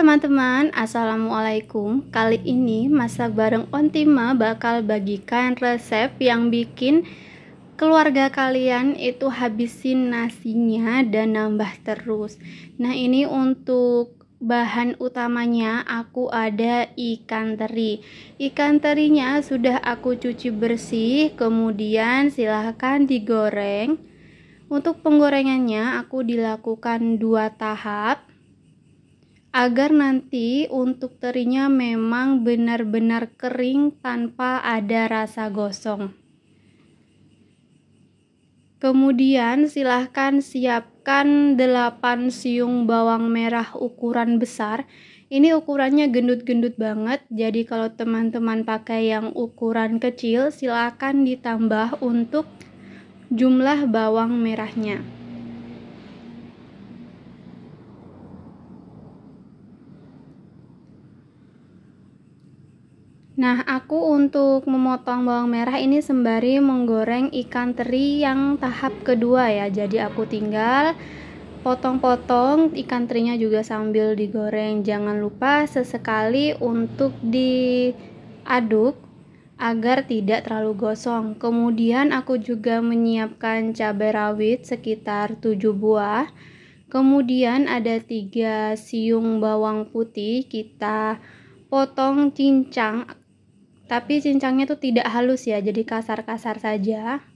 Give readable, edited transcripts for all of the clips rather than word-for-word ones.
teman-teman, Assalamualaikum. Kali ini Masak Bareng Ontima bakal bagikan resep yang bikin keluarga kalian itu habisin nasinya dan nambah terus. Nah, ini untuk bahan utamanya aku ada ikan teri. Ikan terinya sudah aku cuci bersih, kemudian silahkan digoreng. Untuk penggorengannya aku dilakukan 2 tahap agar nanti untuk terinya memang benar-benar kering tanpa ada rasa gosong. Kemudian silahkan siapkan 8 siung bawang merah ukuran besar. Ini ukurannya gendut-gendut banget, jadi kalau teman-teman pakai yang ukuran kecil silahkan ditambah untuk jumlah bawang merahnya. Nah, aku untuk memotong bawang merah ini sembari menggoreng ikan teri yang tahap kedua ya. Jadi aku tinggal potong-potong ikan terinya juga sambil digoreng. Jangan lupa sesekali untuk diaduk agar tidak terlalu gosong. Kemudian aku juga menyiapkan cabai rawit sekitar 7 buah. Kemudian ada 3 siung bawang putih, kita potong cincang. Tapi cincangnya tuh tidak halus ya, jadi kasar-kasar saja.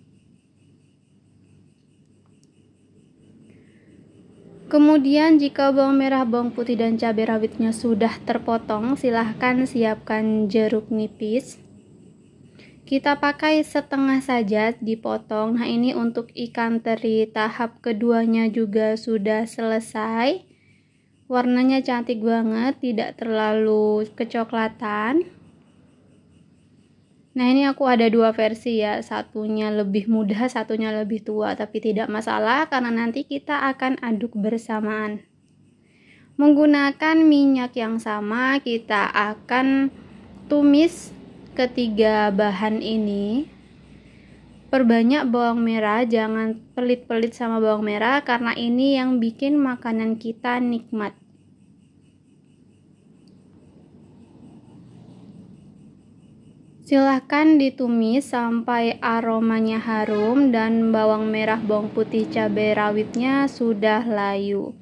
Kemudian jika bawang merah, bawang putih, dan cabai rawitnya sudah terpotong, silahkan siapkan jeruk nipis. Kita pakai setengah saja dipotong. Nah, ini untuk ikan teri tahap keduanya juga sudah selesai. Warnanya cantik banget, tidak terlalu kecoklatan. Nah, ini aku ada 2 versi ya, satunya lebih muda, satunya lebih tua, tapi tidak masalah karena nanti kita akan aduk bersamaan. Menggunakan minyak yang sama, kita akan tumis ketiga bahan ini. Perbanyak bawang merah, jangan pelit-pelit sama bawang merah karena ini yang bikin makanan kita nikmat. Silahkan ditumis sampai aromanya harum dan bawang merah, bawang putih, cabai rawitnya sudah layu.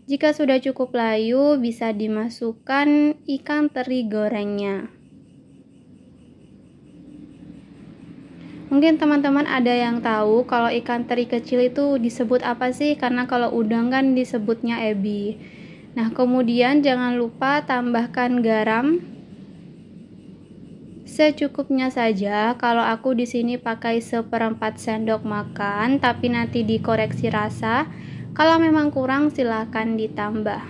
Jika sudah cukup layu, bisa dimasukkan ikan teri gorengnya. Mungkin teman-teman ada yang tahu kalau ikan teri kecil itu disebut apa sih? Karena kalau udang kan disebutnya ebi. Nah, kemudian jangan lupa tambahkan garam secukupnya saja. Kalau aku di sini pakai 1/4 sendok makan, tapi nanti dikoreksi rasa. Kalau memang kurang silahkan ditambah.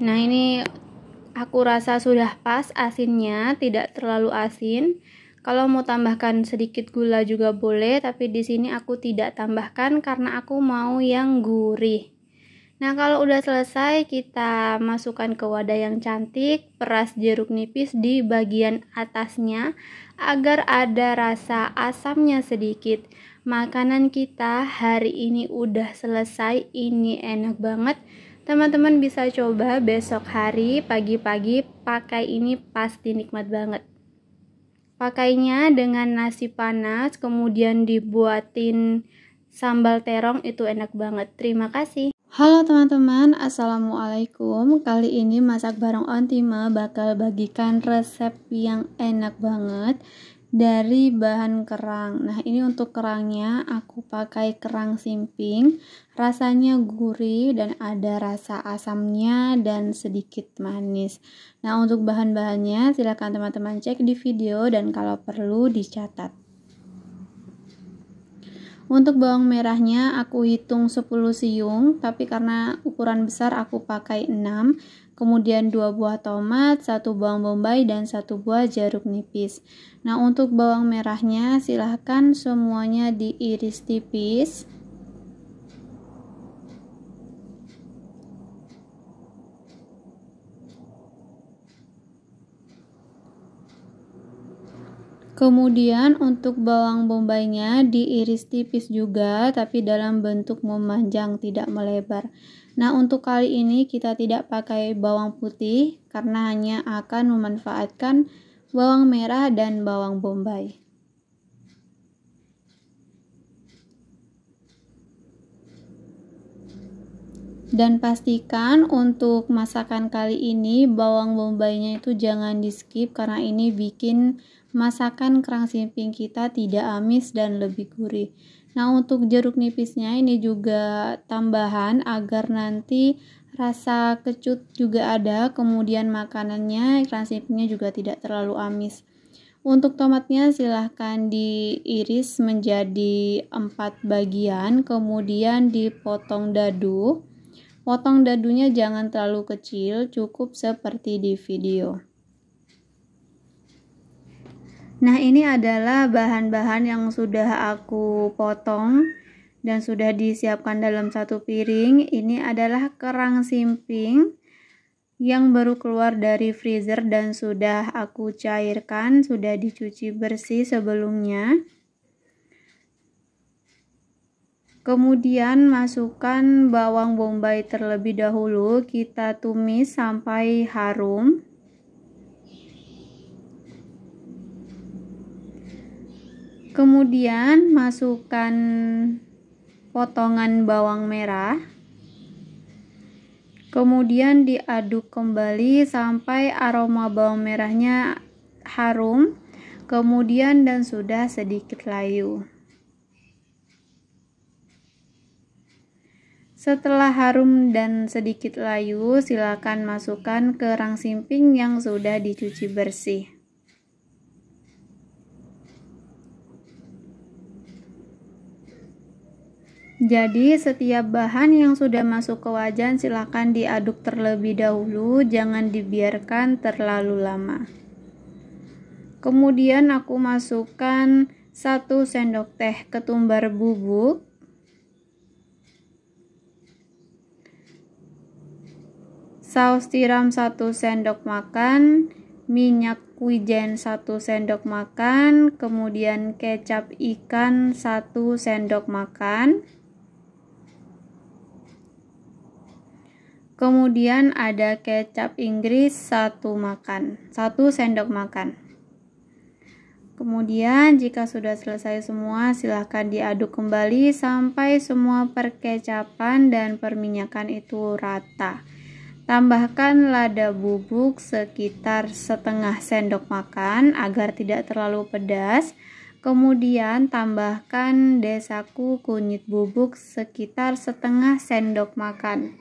Nah, ini aku rasa sudah pas asinnya, tidak terlalu asin. Kalau mau tambahkan sedikit gula juga boleh, tapi di sini aku tidak tambahkan karena aku mau yang gurih. Nah, kalau udah selesai, kita masukkan ke wadah yang cantik, peras jeruk nipis di bagian atasnya agar ada rasa asamnya sedikit. Makanan kita hari ini udah selesai, ini enak banget. Teman-teman bisa coba besok hari pagi-pagi pakai ini, pasti nikmat banget. Pakainya dengan nasi panas, kemudian dibuatin sambal terong, itu enak banget. Terima kasih. Halo teman-teman, Assalamualaikum. Kali ini Masak Bareng Ontima bakal bagikan resep yang enak banget dari bahan kerang. Nah, ini untuk kerangnya aku pakai kerang simping. Rasanya gurih dan ada rasa asamnya dan sedikit manis. Nah, untuk bahan-bahannya silakan teman-teman cek di video dan kalau perlu dicatat. Untuk bawang merahnya aku hitung 10 siung, tapi karena ukuran besar aku pakai 6. Kemudian 2 buah tomat, 1 bawang bombay, dan 1 buah jeruk nipis. Nah, untuk bawang merahnya silahkan semuanya diiris tipis. Kemudian untuk bawang bombaynya diiris tipis juga, tapi dalam bentuk memanjang, tidak melebar. Nah, untuk kali ini kita tidak pakai bawang putih karena hanya akan memanfaatkan bawang merah dan bawang bombay. Dan pastikan untuk masakan kali ini bawang bombaynya itu jangan di skip karena ini bikin masakan kerang simping kita tidak amis dan lebih gurih. Nah, untuk jeruk nipisnya ini juga tambahan agar nanti rasa kecut juga ada, kemudian makanannya kerang simpingnya juga tidak terlalu amis. Untuk tomatnya silahkan diiris menjadi 4 bagian, kemudian dipotong dadu. Potong dadunya jangan terlalu kecil, cukup seperti di video. Nah, ini adalah bahan-bahan yang sudah aku potong dan sudah disiapkan dalam satu piring. Ini adalah kerang simping yang baru keluar dari freezer dan sudah aku cairkan, sudah dicuci bersih sebelumnya. Kemudian masukkan bawang bombay terlebih dahulu, kita tumis sampai harum. Kemudian masukkan potongan bawang merah. Kemudian diaduk kembali sampai aroma bawang merahnya harum. Kemudian dan sudah sedikit layu. Setelah harum dan sedikit layu, silakan masukkan kerang simping yang sudah dicuci bersih. Jadi setiap bahan yang sudah masuk ke wajan silakan diaduk terlebih dahulu, jangan dibiarkan terlalu lama. Kemudian aku masukkan 1 sendok teh ketumbar bubuk. Saus tiram 1 sendok makan, minyak wijen 1 sendok makan, kemudian kecap ikan 1 sendok makan. Kemudian ada kecap Inggris 1 sendok makan. Kemudian jika sudah selesai semua, silahkan diaduk kembali sampai semua perkecapan dan perminyakan itu rata. Tambahkan lada bubuk sekitar setengah sendok makan agar tidak terlalu pedas. Kemudian tambahkan desaku kunyit bubuk sekitar setengah sendok makan.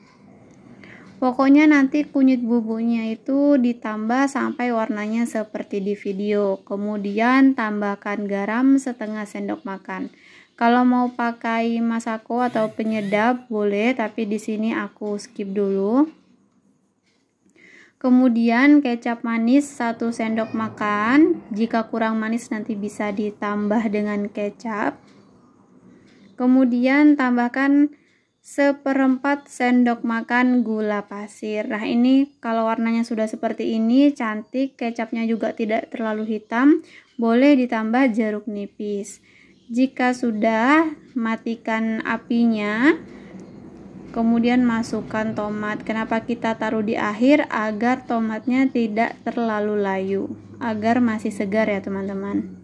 Pokoknya nanti kunyit bubuknya itu ditambah sampai warnanya seperti di video. Kemudian tambahkan garam setengah sendok makan. Kalau mau pakai masako atau penyedap boleh, tapi di sini aku skip dulu. Kemudian kecap manis 1 sendok makan, jika kurang manis nanti bisa ditambah dengan kecap. Kemudian tambahkan 1/4 sendok makan gula pasir. Nah, ini kalau warnanya sudah seperti ini cantik, kecapnya juga tidak terlalu hitam, boleh ditambah jeruk nipis. Jika sudah, matikan apinya. Kemudian masukkan tomat. Kenapa kita taruh di akhir? Agar tomatnya tidak terlalu layu, agar masih segar ya teman-teman.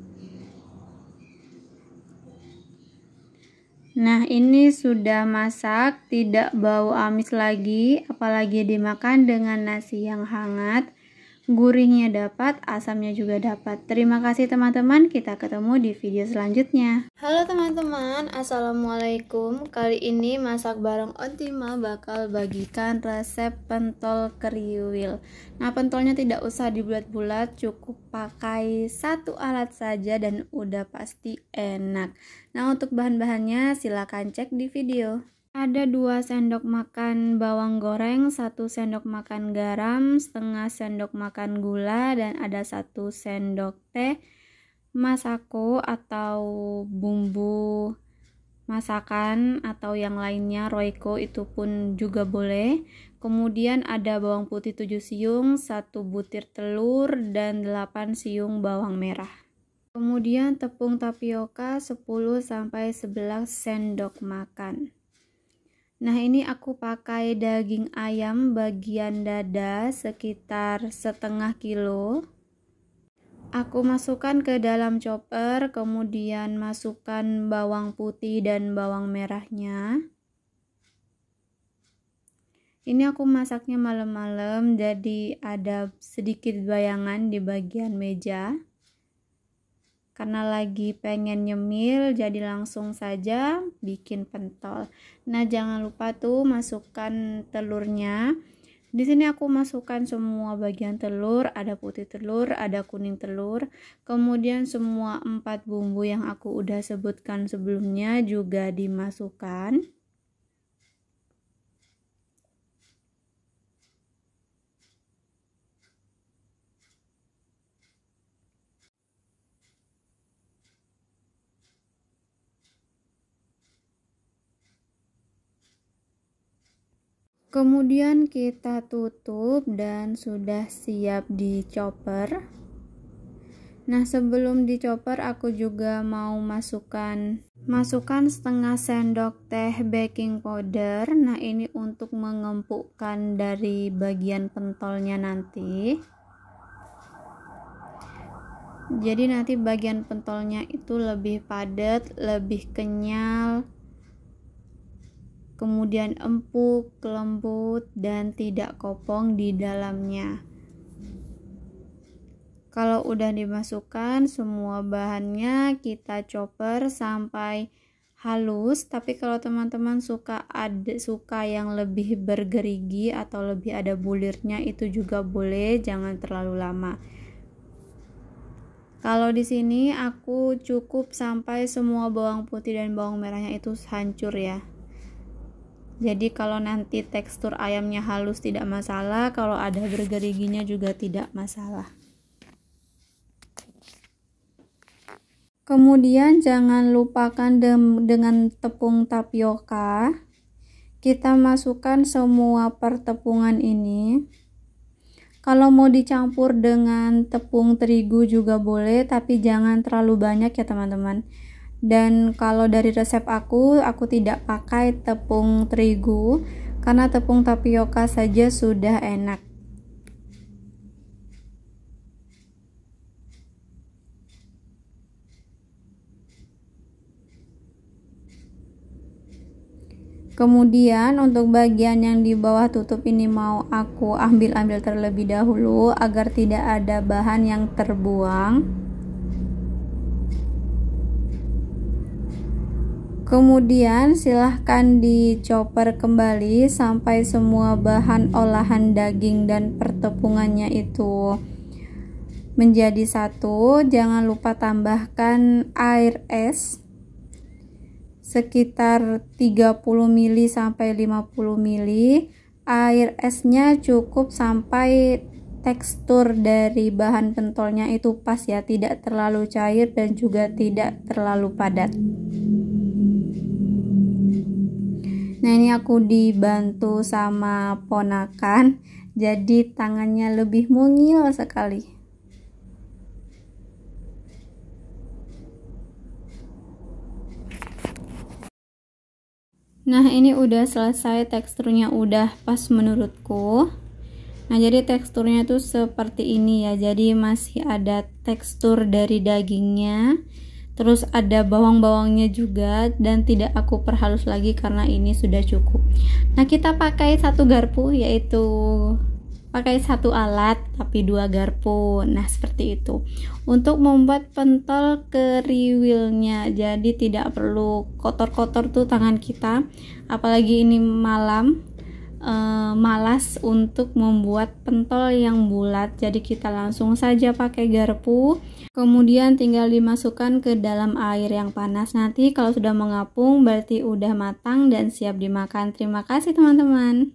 Nah, ini sudah masak, tidak bau amis lagi, apalagi dimakan dengan nasi yang hangat. Gurihnya dapat, asamnya juga dapat. Terima kasih teman-teman, kita ketemu di video selanjutnya. Halo teman-teman, assalamualaikum. Kali ini masak bareng Ontima bakal bagikan resep pentol kriwil. Nah, pentolnya tidak usah dibulat-bulat, cukup pakai 1 alat saja dan udah pasti enak. Nah, untuk bahan-bahannya silakan cek di video. Ada 2 sendok makan bawang goreng, 1 sendok makan garam, setengah sendok makan gula, dan ada 1 sendok teh masako atau bumbu masakan atau yang lainnya, roiko itu pun juga boleh. Kemudian ada bawang putih 7 siung, 1 butir telur, dan 8 siung bawang merah. Kemudian tepung tapioka 10-11 sendok makan. Nah, ini aku pakai daging ayam bagian dada sekitar setengah kilo. Aku masukkan ke dalam chopper, kemudian masukkan bawang putih dan bawang merahnya. Ini aku masaknya malam-malam, jadi ada sedikit bayangan di bagian meja. Karena lagi pengen nyemil, jadi langsung saja bikin pentol. Nah, jangan lupa tuh masukkan telurnya. Di sini aku masukkan semua bagian telur, ada putih telur, ada kuning telur. Kemudian semua 4 bumbu yang aku udah sebutkan sebelumnya juga dimasukkan. Kemudian kita tutup dan sudah siap di chopper. Nah, sebelum di chopper aku juga mau masukkan setengah sendok teh baking powder. Nah, ini untuk mengempukkan dari bagian pentolnya nanti. Jadi nanti bagian pentolnya itu lebih padat, lebih kenyal, kemudian empuk, lembut, dan tidak kopong di dalamnya. Kalau udah dimasukkan semua bahannya, kita chopper sampai halus. Tapi kalau teman-teman suka yang lebih bergerigi atau lebih ada bulirnya, itu juga boleh, jangan terlalu lama. Kalau di sini aku cukup sampai semua bawang putih dan bawang merahnya itu hancur ya. Jadi kalau nanti tekstur ayamnya halus tidak masalah, kalau ada bergeriginya juga tidak masalah. Kemudian jangan lupakan dengan tepung tapioka. Kita masukkan semua pertepungan ini. Kalau mau dicampur dengan tepung terigu juga boleh, tapi jangan terlalu banyak ya teman-teman. Dan kalau dari resep aku tidak pakai tepung terigu karena tepung tapioka saja sudah enak. Kemudian untuk bagian yang di bawah tutup ini mau aku ambil terlebih dahulu agar tidak ada bahan yang terbuang. Kemudian silahkan dicoper kembali sampai semua bahan olahan daging dan pertepungannya itu menjadi satu. Jangan lupa tambahkan air es sekitar 30 ml sampai 50 ml. Air esnya cukup sampai tekstur dari bahan pentolnya itu pas ya, tidak terlalu cair dan juga tidak terlalu padat. Nah, ini aku dibantu sama ponakan, jadi tangannya lebih mungil sekali. Nah, ini udah selesai, teksturnya udah pas menurutku. Nah, jadi teksturnya tuh seperti ini ya, jadi masih ada tekstur dari dagingnya. Terus ada bawang-bawangnya juga dan tidak aku perhalus lagi karena ini sudah cukup. Nah, kita pakai 1 garpu, yaitu pakai 1 alat tapi 2 garpu. Nah, seperti itu untuk membuat pentol keriwilnya. Jadi tidak perlu kotor-kotor tuh tangan kita, apalagi ini malam. Malas untuk membuat pentol yang bulat, jadi kita langsung saja pakai garpu, kemudian tinggal dimasukkan ke dalam air yang panas. Nanti kalau sudah mengapung berarti udah matang dan siap dimakan. Terima kasih teman-teman.